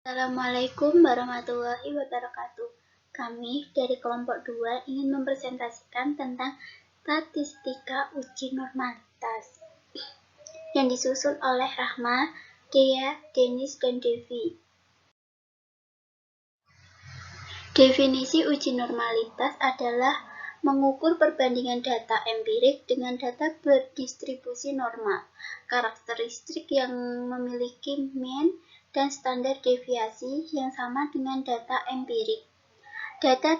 Assalamualaikum warahmatullahi wabarakatuh. Kami dari kelompok 2 ingin mempresentasikan tentang statistika uji normalitas yang disusun oleh Rahma, Dea, Denis, dan Devi. Definisi uji normalitas adalah mengukur perbandingan data empirik dengan data berdistribusi normal, karakteristik yang memiliki mean dan standar deviasi yang sama dengan data empirik. Data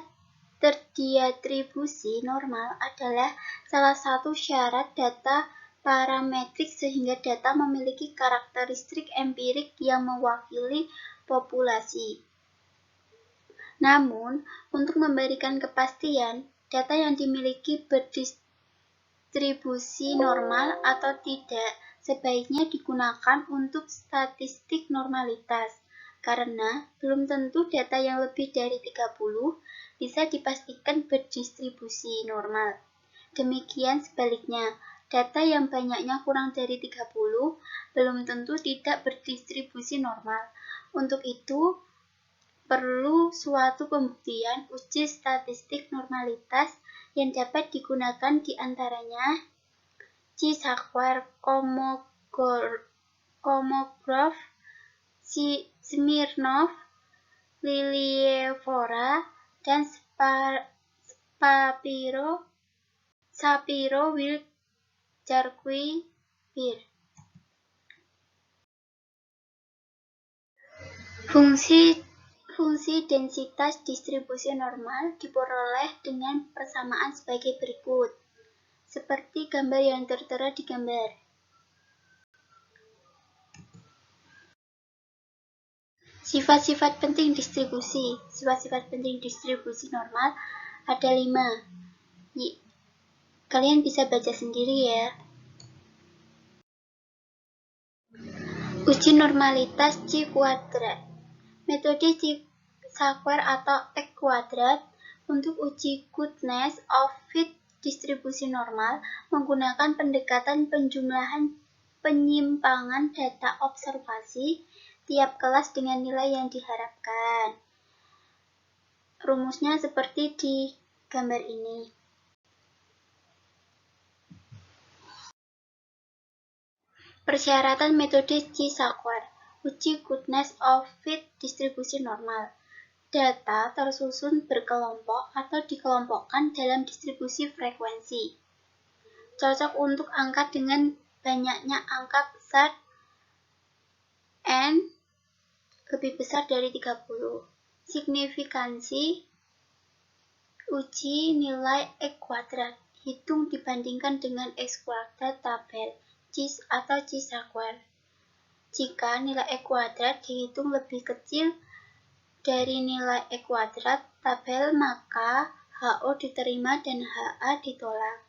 terdistribusi normal adalah salah satu syarat data parametrik sehingga data memiliki karakteristik empirik yang mewakili populasi. Namun, untuk memberikan kepastian, data yang dimiliki berdistribusi normal atau tidak sebaiknya digunakan untuk statistik normalitas, karena belum tentu data yang lebih dari 30 bisa dipastikan berdistribusi normal. Demikian sebaliknya, data yang banyaknya kurang dari 30 belum tentu tidak berdistribusi normal. Untuk itu, perlu suatu pembuktian uji statistik normalitas yang dapat digunakan di antaranya chi-square, Kolmogorov, Smirnov, Lilievora, dan Shapiro-Wilk-Jarque-Beer. Fungsi densitas distribusi normal diperoleh dengan persamaan sebagai berikut, seperti gambar yang tertera di gambar. Sifat-sifat penting distribusi. Sifat-sifat penting distribusi normal ada 5. Kalian bisa baca sendiri ya. Uji normalitas chi-kuadrat. Metode chi-square atau x kuadrat untuk uji goodness of fit distribusi normal menggunakan pendekatan penjumlahan penyimpangan data observasi tiap kelas dengan nilai yang diharapkan. Rumusnya seperti di gambar ini. Persyaratan metode chi-square. Uji goodness of fit distribusi normal. Data tersusun berkelompok atau dikelompokkan dalam distribusi frekuensi. Cocok untuk angka dengan banyaknya angka besar n lebih besar dari 30. Signifikansi uji nilai x kuadrat. Hitung dibandingkan dengan x kuadrat tabel atau chi-square. Jika nilai x kuadrat dihitung lebih kecil dari nilai x kuadrat tabel, maka HO diterima dan HA ditolak.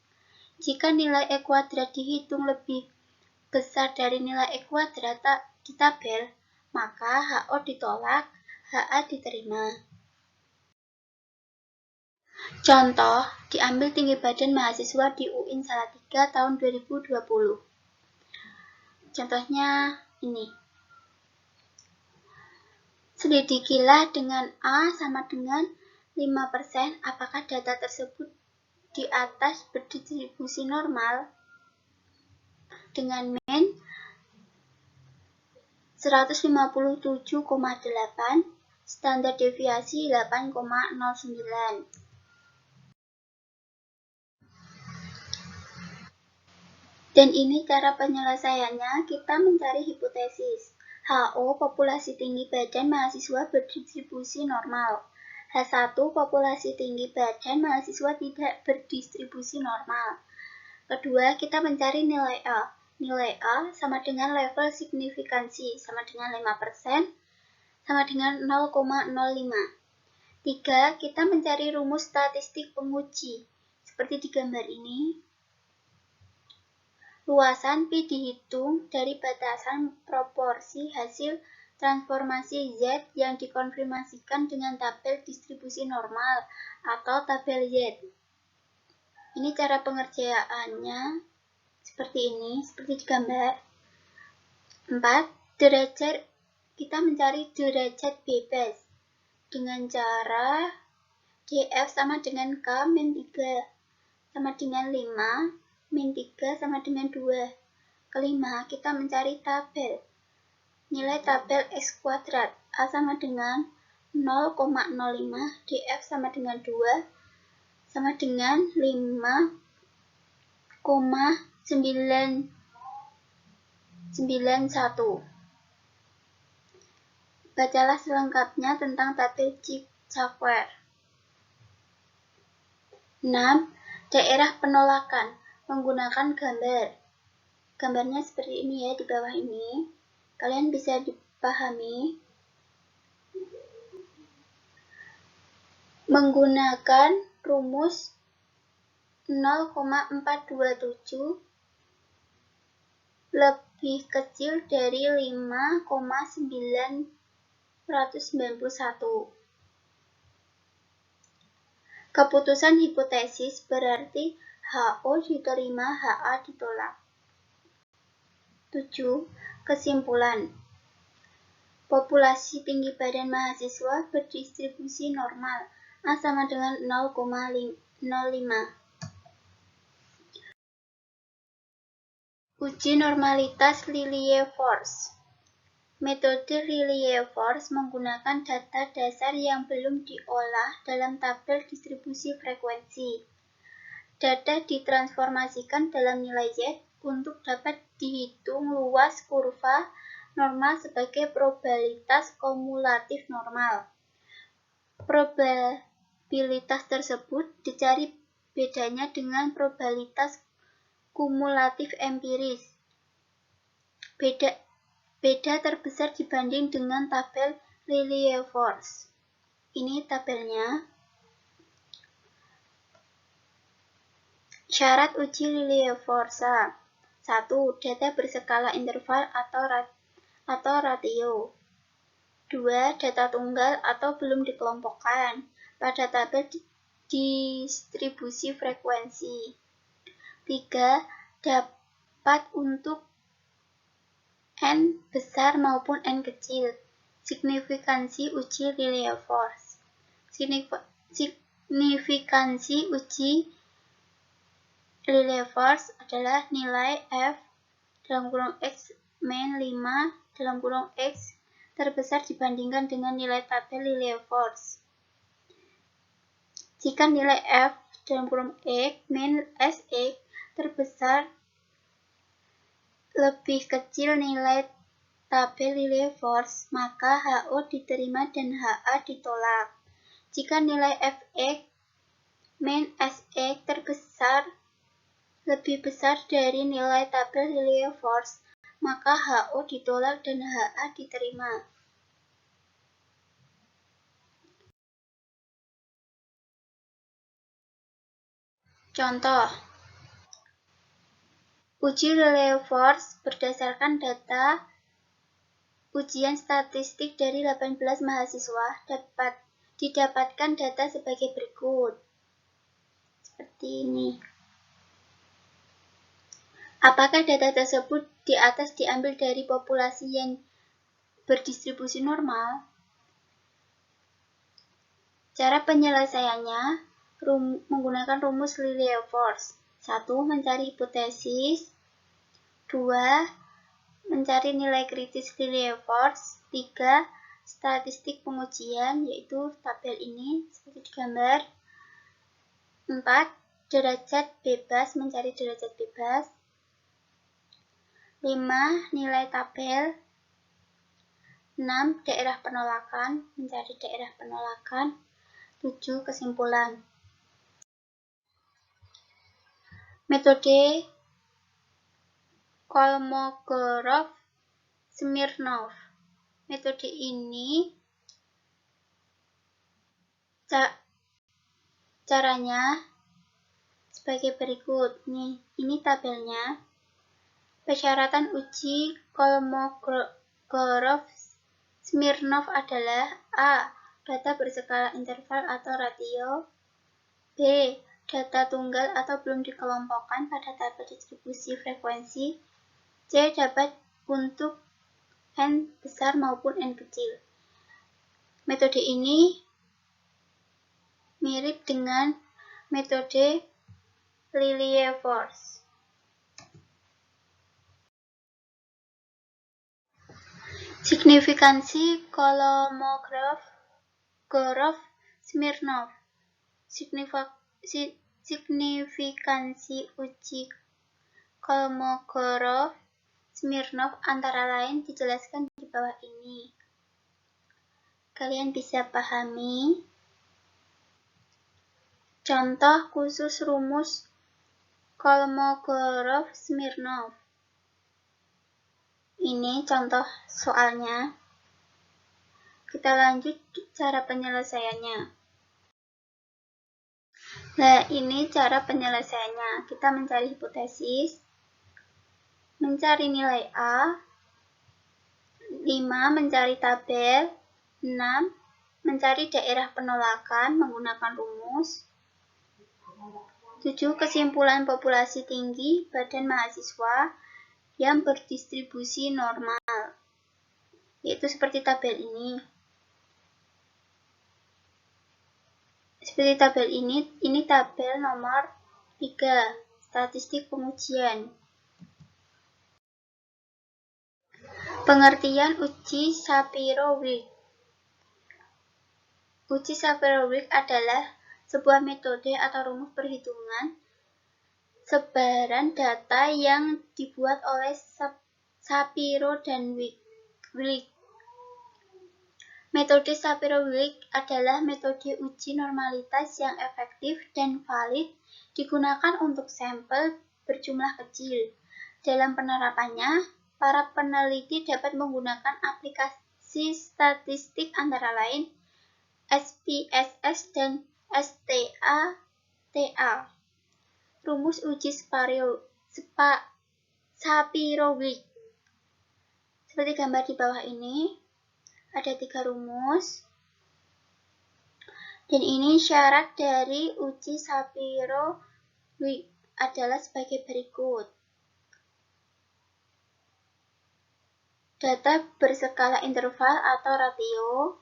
Jika nilai x kuadrat dihitung lebih besar dari nilai x kuadrat di tabel, maka HO ditolak, HA diterima. Contoh, diambil tinggi badan mahasiswa di UIN Salatiga tahun 2020. Contohnya ini. Selidikilah dengan A sama dengan 5% apakah data tersebut di atas berdistribusi normal dengan mean 157,8, standar deviasi 8,09. Dan ini cara penyelesaiannya, kita mencari hipotesis. HO, populasi tinggi badan mahasiswa berdistribusi normal. H1, populasi tinggi badan mahasiswa tidak berdistribusi normal. Kedua, kita mencari nilai A. Nilai A sama dengan level signifikansi, sama dengan 5%, sama dengan 0,05. 3, kita mencari rumus statistik penguji, seperti di gambar ini. Luasan Pi dihitung dari batasan proporsi hasil transformasi Z yang dikonfirmasikan dengan tabel distribusi normal atau tabel Z. Ini cara pengerjaannya seperti ini, seperti di gambar. 4. Derajat kita mencari derajat bebas dengan cara df sama dengan k min 3 sama dengan 5, min 3 sama dengan 2. Kelima, kita mencari tabel. Nilai tabel x kuadrat A sama dengan 0,05, df sama dengan 2, sama dengan 5,991. Bacalah selengkapnya tentang tabel Chick-Square. 6. Daerah penolakan menggunakan gambar. Gambarnya seperti ini ya, di bawah ini. Kalian bisa dipahami. Menggunakan rumus 0,427 lebih kecil dari 5,991. Keputusan hipotesis berarti HO diterima, HA ditolak. 7. Kesimpulan. Populasi tinggi badan mahasiswa berdistribusi normal, A sama dengan 0,05. Uji normalitas Lilliefors. Metode Lilliefors menggunakan data dasar yang belum diolah dalam tabel distribusi frekuensi. Data ditransformasikan dalam nilai Z untuk dapat dihitung luas kurva normal sebagai probabilitas kumulatif normal. Probabilitas tersebut dicari bedanya dengan probabilitas kumulatif empiris. Beda terbesar dibanding dengan tabel Lilliefors. Ini tabelnya. Syarat uji Lilliefors. 1. Data berskala interval atau ratio. 2. Data tunggal atau belum dikelompokkan pada tabel distribusi frekuensi. 3. Dapat untuk N besar maupun N kecil. Signifikansi uji Lilliefors. Signifikansi uji Lilliefors adalah nilai F dalam kurung X min 5 dalam kurung X terbesar dibandingkan dengan nilai tabel Lilliefors. Jika nilai F dalam kurung X min SX terbesar lebih kecil nilai tabel Lilliefors, maka HO diterima dan HA ditolak. Jika nilai Fx min Sx terbesar lebih besar dari nilai tabel Lilliefors, maka HO ditolak dan HA diterima. Contoh. Uji Lilliefors berdasarkan data ujian statistik dari 18 mahasiswa didapatkan data sebagai berikut. Seperti ini. Apakah data tersebut di atas diambil dari populasi yang berdistribusi normal? Cara penyelesaiannya menggunakan rumus Lilliefors. 1. Mencari hipotesis. 2. Mencari nilai kritis Lilliefors. 3. Statistik pengujian, yaitu tabel ini seperti di gambar. 4. Derajat bebas, mencari derajat bebas. 5. Nilai tabel. 6. Daerah penolakan, mencari daerah penolakan. 7. Kesimpulan. Metode Kolmogorov-Smirnov. Metode ini caranya sebagai berikut. Nih, ini tabelnya. Persyaratan uji Kolmogorov-Smirnov adalah A. Data berskala interval atau ratio. B. Data tunggal atau belum dikelompokkan pada tabel distribusi frekuensi. C. Dapat untuk N besar maupun N kecil. Metode ini mirip dengan metode Lilliefors. Signifikansi Kolmogorov-Smirnov. Signifikansi uji Kolmogorov-Smirnov antara lain dijelaskan di bawah ini. Kalian bisa pahami. Contoh khusus rumus Kolmogorov-Smirnov. Ini contoh soalnya. Kita lanjut cara penyelesaiannya. Nah, ini cara penyelesaiannya. Kita mencari hipotesis, mencari nilai A, 5. Mencari tabel, 6. Mencari daerah penolakan menggunakan rumus, 7. Kesimpulan populasi tinggi badan mahasiswa yang berdistribusi normal, yaitu seperti tabel ini. Seperti tabel ini tabel nomor 3, statistik pengujian. Pengertian uji Shapiro-Wilk. Uji Shapiro-Wilk adalah sebuah metode atau rumus perhitungan sebaran data yang dibuat oleh Shapiro dan Wilk. Metode Shapiro-Wilk adalah metode uji normalitas yang efektif dan valid digunakan untuk sampel berjumlah kecil. Dalam penerapannya, para peneliti dapat menggunakan aplikasi statistik antara lain SPSS dan STATA. Rumus uji Shapiro-Wilk. Seperti gambar di bawah ini, ada 3 rumus. Dan ini syarat dari uji Shapiro-Wilk adalah sebagai berikut. Data berskala interval atau ratio,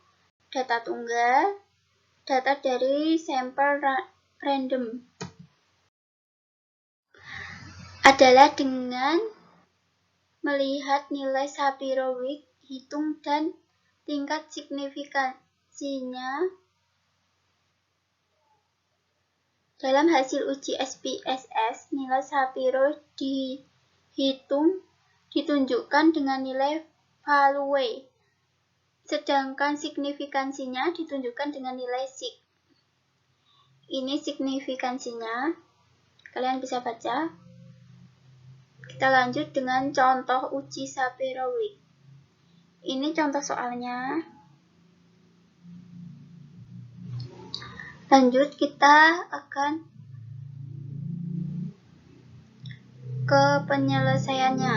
data tunggal, data dari sampel random. Adalah dengan melihat nilai Shapiro-Wilk hitung dan tingkat signifikansinya. Dalam hasil uji SPSS, nilai Shapiro dihitung ditunjukkan dengan nilai value, sedangkan signifikansinya ditunjukkan dengan nilai sig. Ini signifikansinya, kalian bisa baca. Kita lanjut dengan contoh uji Shapiro-Wilk. Ini contoh soalnya. Lanjut, kita akan ke penyelesaiannya.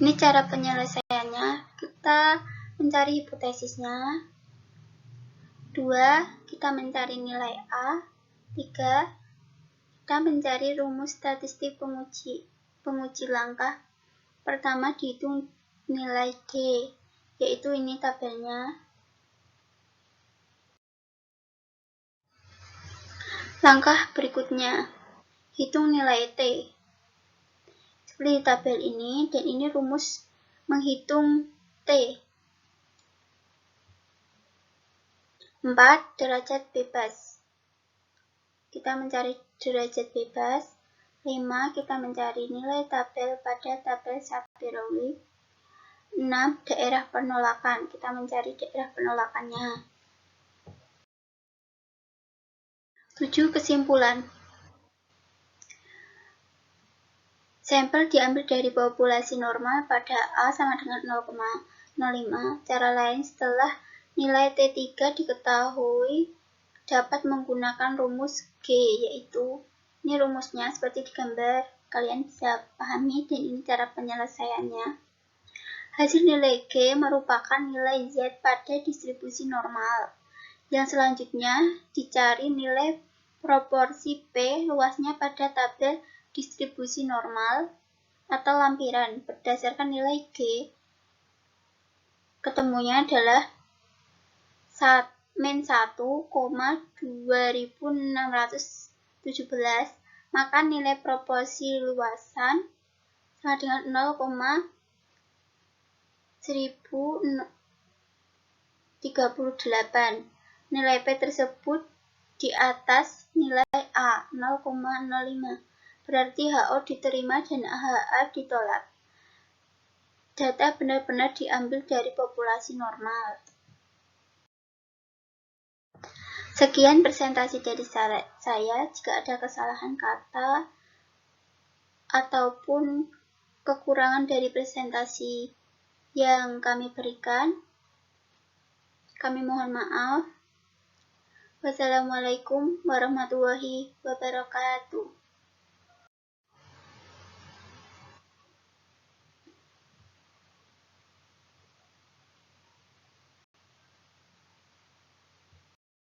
Ini cara penyelesaiannya. Kita mencari hipotesisnya. 2. Kita mencari nilai A. 3. Kita mencari rumus statistik penguji langkah. Pertama dihitung nilai D, yaitu ini tabelnya. Langkah berikutnya, hitung nilai T. Seperti tabel ini, dan ini rumus menghitung T. 4. Derajat bebas. Kita mencari derajat bebas. 5. Kita mencari nilai tabel pada tabel Shapiro-Wilk. 6. Daerah penolakan. Kita mencari daerah penolakannya. 7. Kesimpulan. Sampel diambil dari populasi normal pada A sama dengan 0,05. Cara lain setelah nilai T3 diketahui dapat menggunakan rumus G, yaitu ini rumusnya seperti di gambar, kalian bisa pahami, dan ini cara penyelesaiannya. Hasil nilai G merupakan nilai Z pada distribusi normal. Yang selanjutnya dicari nilai proporsi P luasnya pada tabel distribusi normal atau lampiran. Berdasarkan nilai G, ketemunya adalah min 1,2617, maka nilai proporsi luasan sama dengan 0,1038. Nilai P tersebut di atas nilai A 0,05. Berarti HO diterima dan HA ditolak. Data benar-benar diambil dari populasi normal. Sekian presentasi dari saya. Jika ada kesalahan kata ataupun kekurangan dari presentasi yang kami berikan, kami mohon maaf. Wassalamualaikum warahmatullahi wabarakatuh.